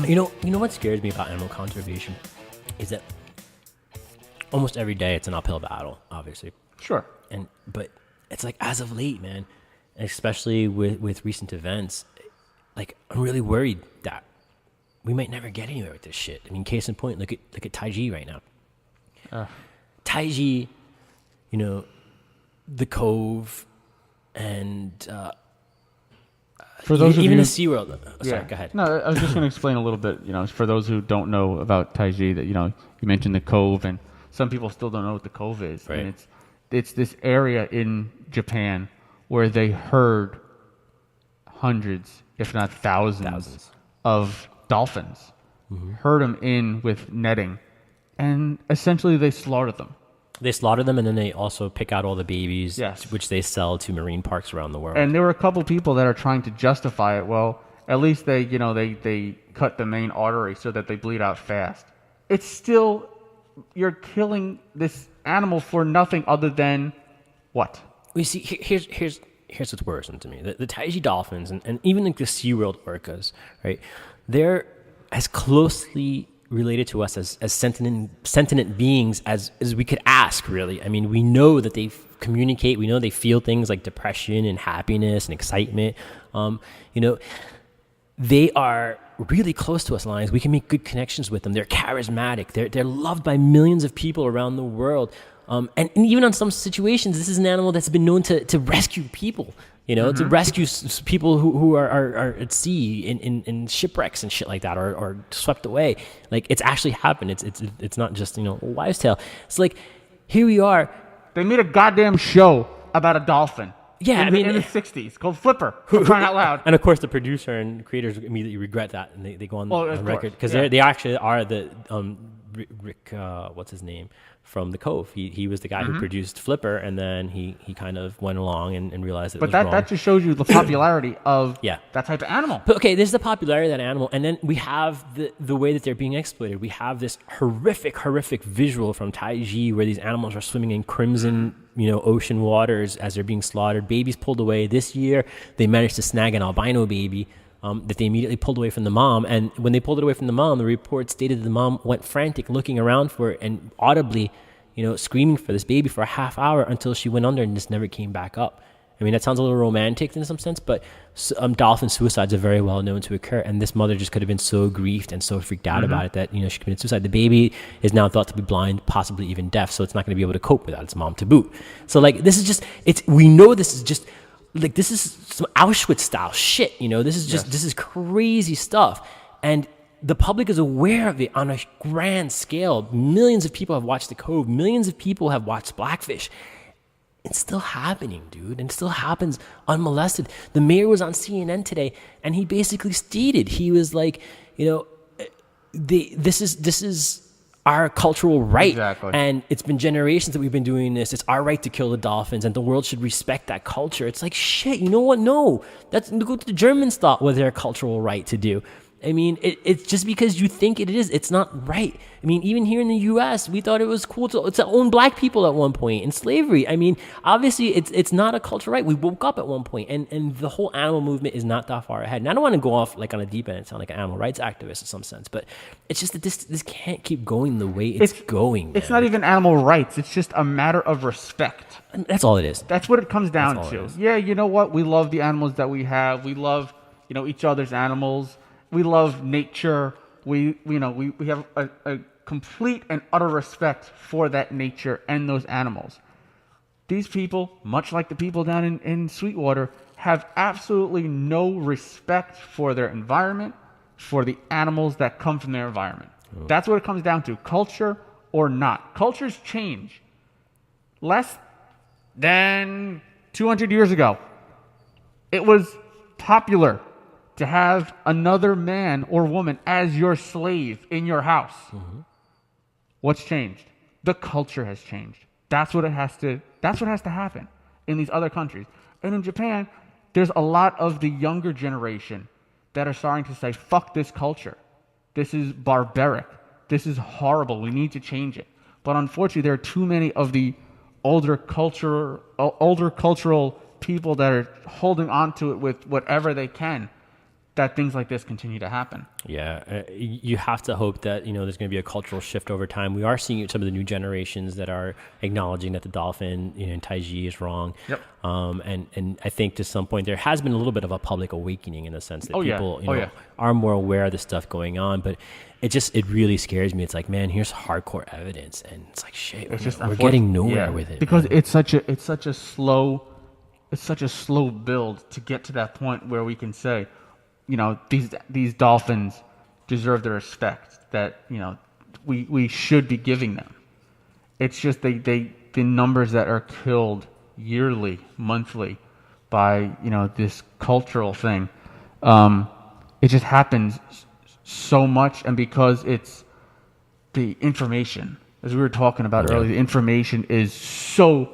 You know what scares me about animal conservation is that almost every day it's an uphill battle, obviously. Sure. But it's like as of late, man, and especially with recent events, like I'm really worried that we might never get anywhere with this shit. I mean, case in point, look at Taiji right now. Taiji, the Cove, and for those even of the you, SeaWorld. Sorry, go ahead. No, I was just going to explain a little bit. For those who don't know about Taiji, that you mentioned the Cove, and some people still don't know what the Cove is. Right. And it's this area in Japan where they herd hundreds, if not thousands. Of dolphins. Mm-hmm. Herd them in with netting, and essentially they slaughter them. They slaughter them, and then they also pick out all the babies, yes, which they sell to marine parks around the world. And there were a couple people that are trying to justify it. Well, at least they cut the main artery so that they bleed out fast. It's still, you're killing this animal for nothing other than what? We see here's what's worrisome to me. The Taiji dolphins and even like the SeaWorld orcas, right? They're as closely related to us as sentient beings as we could ask, really. I mean, we know that they communicate. We know they feel things like depression and happiness and excitement. They are really close to us, lions. We can make good connections with them. They're charismatic. They're loved by millions of people around the world. And even on some situations, this is an animal that's been known to rescue people. To rescue people who are at sea in shipwrecks and shit like that, or swept away. Like, it's actually happened. It's not just a wives' tale. It's like, here we are. They made a goddamn show about a dolphin. Yeah, in the 60s, called Flipper. For crying out loud. And of course, the producer and creators immediately regret that, and they go on record because they actually are the Rick. What's his name? From the Cove. He was the guy who produced Flipper, and then he kind of went along and realized it was wrong. But that just shows you the popularity of that type of animal. But okay, there's the popularity of that animal, and then we have the way that they're being exploited. We have this horrific visual from Taiji where these animals are swimming in crimson, ocean waters as they're being slaughtered. Babies pulled away. This year, they managed to snag an albino baby that they immediately pulled away from the mom. And when they pulled it away from the mom, the report stated that the mom went frantic looking around for it and audibly, screaming for this baby for a half hour until she went under and just never came back up. I mean, that sounds a little romantic in some sense, but dolphin suicides are very well known to occur. And this mother just could have been so grieved and so freaked out about it that, she committed suicide. The baby is now thought to be blind, possibly even deaf, so it's not going to be able to cope without its mom to boot. So, this is just, we know this is just, this is some Auschwitz style shit, this is just, this is crazy stuff. And the public is aware of it on a grand scale. Millions of people have watched The Cove. Millions of people have watched Blackfish. It's still happening, dude. And it still happens unmolested. The mayor was on CNN today, and he basically stated, he was like, this is our cultural right. Exactly. And it's been generations that we've been doing this. It's our right to kill the dolphins, and the world should respect that culture. It's like, shit, you know what? No. That's what the Germans thought was their cultural right to do. I mean, it's just because you think it is, it's not right. I mean, even here in the U.S., we thought it was cool to own black people at one point in slavery. I mean, obviously, it's not a cultural right. We woke up at one point, and the whole animal movement is not that far ahead. And I don't want to go off on a deep end and sound like an animal rights activist in some sense, but it's just that this can't keep going the way it's going. It's not even animal rights. It's just a matter of respect. That's all it is. That's what it comes down to. Yeah, you know what? We love the animals that we have. We love, each other's animals. We love nature. We have a complete and utter respect for that nature and those animals. These people, much like the people down in Sweetwater, have absolutely no respect for their environment, for the animals that come from their environment. Oh. That's what it comes down to, culture or not. Cultures change. Less than 200 years ago, it was popular to have another man or woman as your slave in your house. Mm-hmm. What's changed? The culture has changed. That's what has to happen in these other countries. And in Japan, there's a lot of the younger generation that are starting to say, fuck this culture. This is barbaric. This is horrible. We need to change it. But unfortunately, there are too many of the older cultural people that are holding on to it with whatever they can. that things like this continue to happen. Yeah, you have to hope that there's going to be a cultural shift over time. We are seeing some of the new generations that are acknowledging that the dolphin in Taiji is wrong. Yep. And I think to some point there has been a little bit of a public awakening in the sense that people are more aware of the stuff going on. But it really scares me. It's like, man, here's hardcore evidence, and it's like, shit, we're getting nowhere with it because it's such a slow build to get to that point where we can say, these dolphins deserve the respect that we should be giving them. It's just the numbers that are killed yearly, monthly, by this cultural thing. It just happens so much, and because it's the information, as we were talking about earlier, the information is so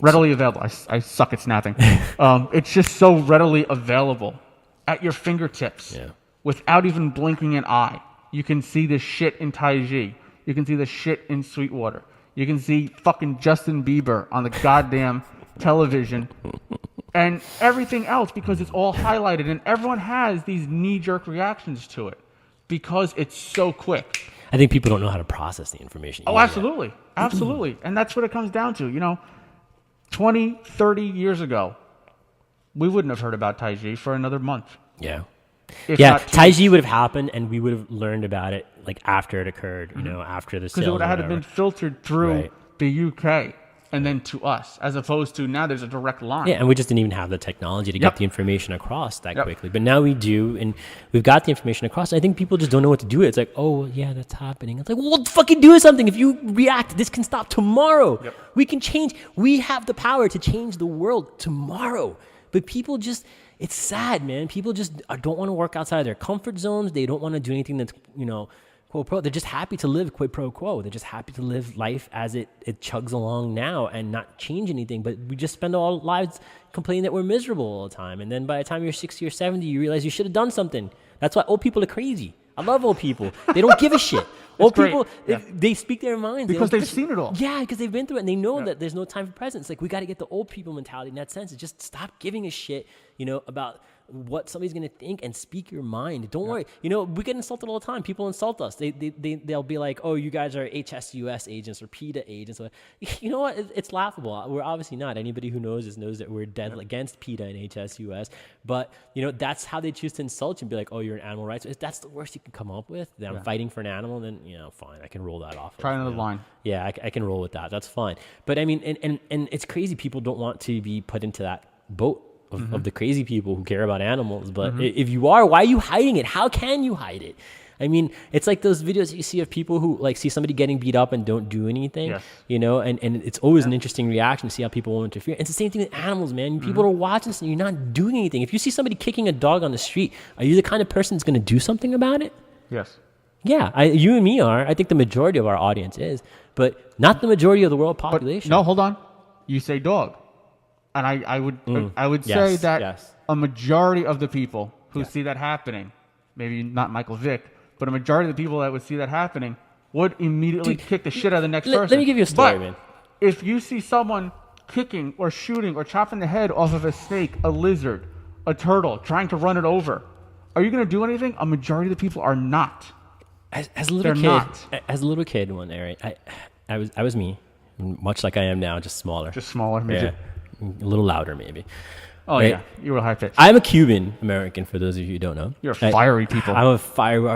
readily available. I suck at snapping. It's just so readily available at your fingertips without even blinking an eye. You can see the shit in Taiji. You can see the shit in Sweetwater. You can see fucking Justin Bieber on the goddamn television and everything else, because it's all highlighted, and everyone has these knee-jerk reactions to it because it's so quick. I think people don't know how to process the information. Oh, absolutely. Absolutely. And that's what it comes down to. 20, 30 years ago, we wouldn't have heard about Taiji for another month. Yeah. Taiji would have happened, and we would have learned about it like after it occurred, after the sale. Because it would have had been filtered through the UK and then to us, as opposed to now there's a direct line. Yeah, and we just didn't even have the technology to get the information across that quickly. But now we do, and we've got the information across. I think people just don't know what to do with it. It's like, oh, yeah, that's happening. It's like, well, fucking do something. If you react, this can stop tomorrow. Yep. We can change. We have the power to change the world tomorrow. But people just, it's sad, man. People just don't want to work outside of their comfort zones. They don't want to do anything that's, quote pro. They're just happy to live quid pro quo. They're just happy to live life as it chugs along now and not change anything. But we just spend our lives complaining that we're miserable all the time. And then by the time you're 60 or 70, you realize you should have done something. That's why old people are crazy. I love old people. They don't give a shit. Old people, they speak their minds. Because they've seen it all. Yeah, because they've been through it, and they know that there's no time for present. It's like, we got to get the old people mentality in that sense. It's just stop giving a shit, about what somebody's going to think, and speak your mind. Don't worry. We get insulted all the time. People insult us. They'll be like, oh, you guys are HSUS agents or PETA agents. You know what? It's laughable. We're obviously not. Anybody who knows us knows that we're dead against PETA and HSUS. But, that's how they choose to insult you and be like, oh, you're an animal rights. If that's the worst you can come up with, that I'm fighting for an animal, then, fine. I can roll that off. Try another line. Yeah, I can roll with that. That's fine. But, I mean, and it's crazy. People don't want to be put into that boat of the crazy people who care about animals. But if you are, why are you hiding it? How can you hide it? I mean, it's like those videos you see of people who see somebody getting beat up and don't do anything, and it's always an interesting reaction to see how people won't interfere. It's the same thing with animals, man. People are watching this and you're not doing anything. If you see somebody kicking a dog on the street, are you the kind of person that's going to do something about it? Yes. Yeah, you and me are. I think the majority of our audience is, but not the majority of the world population. But, no, hold on. You say dog. And I would say that a majority of the people who see that happening, maybe not Michael Vick, but a majority of the people that would see that happening would immediately kick the shit out of the next person. Let me give you a story, man. If you see someone kicking or shooting or chopping the head off of a snake, a lizard, a turtle, trying to run it over, are you going to do anything? A majority of the people are not. As a little kid one day, right? I was me, much like I am now, just smaller. Just smaller, maybe. Yeah. A little louder, maybe. Oh, right? Yeah. You were high pitched. I'm a Cuban American, for those of you who don't know. You're fiery people.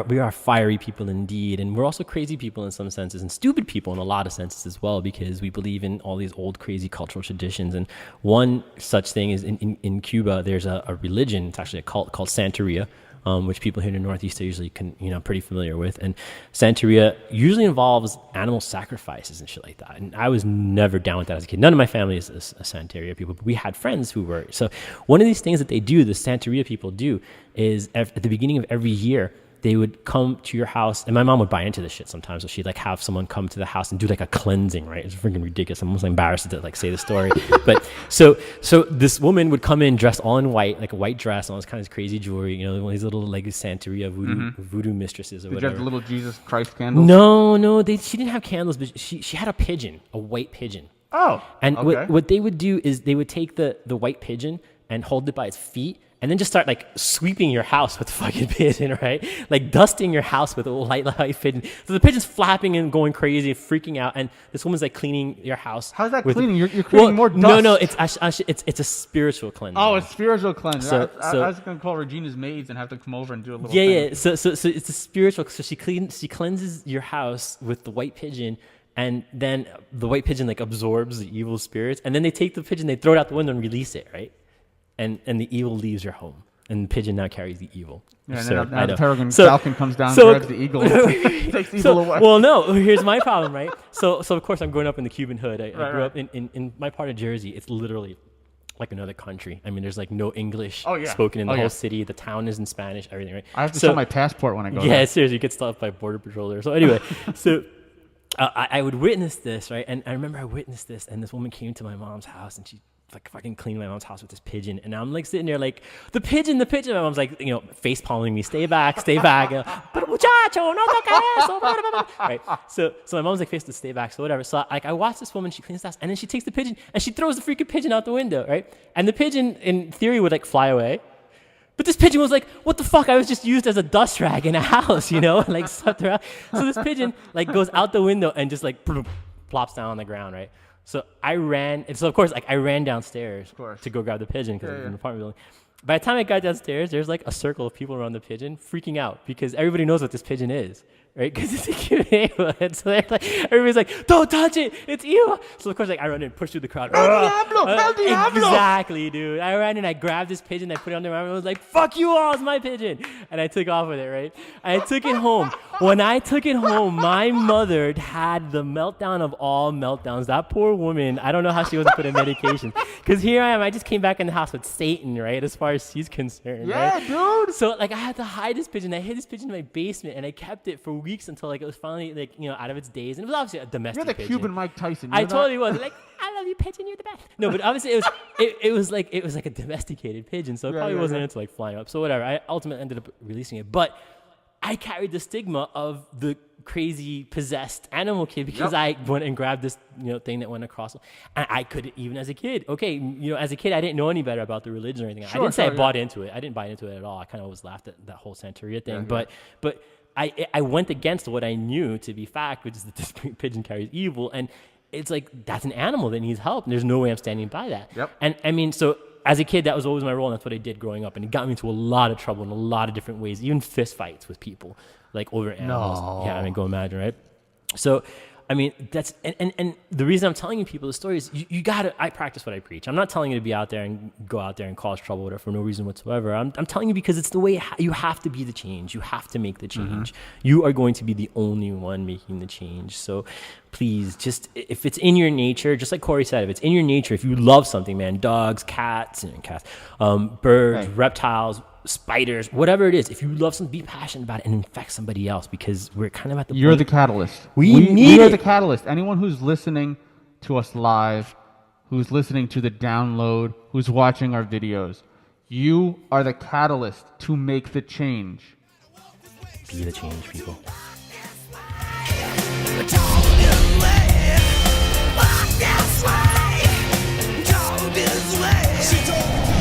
We are fiery people indeed. And we're also crazy people in some senses, and stupid people in a lot of senses as well, because we believe in all these old, crazy cultural traditions. And one such thing is in Cuba, there's a religion, it's actually a cult called Santeria, which people here in the Northeast are usually pretty familiar with. And Santeria usually involves animal sacrifices and shit like that. And I was never down with that as a kid. None of my family is a Santeria people, but we had friends who were. So one of these things that they do, the Santeria people do, is at the beginning of every year, they would come to your house, and my mom would buy into this shit sometimes. So she'd have someone come to the house and do a cleansing, right? It's freaking ridiculous. I'm almost embarrassed to say the story. But so this woman would come in dressed all in white, like a white dress, all this kind of crazy jewelry, one of these little Santeria voodoo mistresses or whatever. Did you have the little Jesus Christ candles? No, she didn't have candles, but she had a pigeon, a white pigeon. Oh, and what they would do is they would take the white pigeon and hold it by its feet and then just start like sweeping your house with the fucking pigeon, right? Like dusting your house with a light pigeon. So the pigeon's flapping and going crazy, freaking out, and this woman's like cleaning your house. How's that cleaning? You're creating more dust. No, it's a spiritual cleanse. Oh, it's spiritual cleanse. So I was gonna call Regina's maids and have to come over and do a little. Yeah. So it's a spiritual. So she cleanses your house with the white pigeon. And then the white pigeon like absorbs the evil spirits, and then they take the pigeon, they throw it out the window and release it, right? And the evil leaves your home, and the pigeon now carries the evil. Yeah, and now the peregrine falcon comes down, grabs the eagle, takes the evil away. Well, no, here's my problem, right? So of course I'm growing up in the Cuban hood. I grew up in my part of Jersey. It's literally like another country. I mean, there's like no English spoken in the whole city. The town is in Spanish, everything, right? I have to show my passport when I go there. Yeah, seriously, you get stopped by Border Patrol there. So anyway, I would witness this, right? And I remember I witnessed this, and this woman came to my mom's house, and she like fucking cleaned my mom's house with this pigeon. And I'm like sitting there like, the pigeon. My mom's like, face palming me, stay back. Pero muchacho, no toca eso. Right? So my mom's like, stay back, so whatever. So I watched this woman, she cleans the house, and then she takes the pigeon, and she throws the freaking pigeon out the window, right? And the pigeon, in theory, would like fly away. But this pigeon was like, what the fuck? I was just used as a dust rag in a house, like slept around. So this pigeon like goes out the window and just like plops down on the ground, right? So I ran, and so of course, like I ran downstairs to go grab the pigeon because it was an apartment building. By the time I got downstairs, there's like a circle of people around the pigeon freaking out because everybody knows what this pigeon is, right? Because it's a cute animal. And so they're like, everybody's like, don't touch it, it's evil. So of course, like I run in, push through the crowd. El Diablo! Exactly, dude. I ran in, I grabbed this pigeon, I put it under my arm, and I was like, fuck you all, it's my pigeon. And I took off with it, right? I took it home. When I took it home, my mother had the meltdown of all meltdowns. That poor woman, I don't know how she wasn't put on medication. Because here I am, I just came back in the house with Satan, right? As far as she's concerned, yeah, right? Dude. So like I had to hide this pigeon. I hid this pigeon in my basement, and I kept it for weeks until like it was finally like out of its days. And it was obviously a domestic pigeon. You're the Cuban Mike Tyson. I totally was. Like, I love you, pigeon. You're the best. No, but obviously it was like a domesticated pigeon, so it probably wasn't into like flying up. So whatever. I ultimately ended up releasing it, but I carried the stigma of the crazy possessed animal kid because I went and grabbed this thing that went across. And I could, even as a kid, as a kid I didn't know any better about the religion or anything. I didn't say I bought into it. I didn't buy into it at all. I kind of always laughed at that whole Santeria thing. But I went against what I knew to be fact, which is that this pigeon carries evil. And it's like, that's an animal that needs help. And there's no way I'm standing by that. Yep. And I mean, so as a kid, that was always my role, and that's what I did growing up. And it got me into a lot of trouble in a lot of different ways, even fist fights with people, like over animals. No. Yeah, I mean, go imagine, right? So, I mean, that's, and the reason I'm telling you people the story is you gotta, I practice what I preach. I'm not telling you to be out there and go out there and cause trouble with it for no reason whatsoever. I'm telling you because it's the way you have to be the change. You have to make the change. You are going to be the only one making the change. So please, just, if it's in your nature, just like Corey said, if it's in your nature, if you love something, man, dogs, cats, birds, reptiles, spiders, whatever it is, if you love something, be passionate about it and infect somebody else, because we're kind of at the You're point. the catalyst. We are the catalyst. Anyone who's listening to us live, who's listening to the download, who's watching our videos, you are the catalyst to make the change. Be the change, people. She told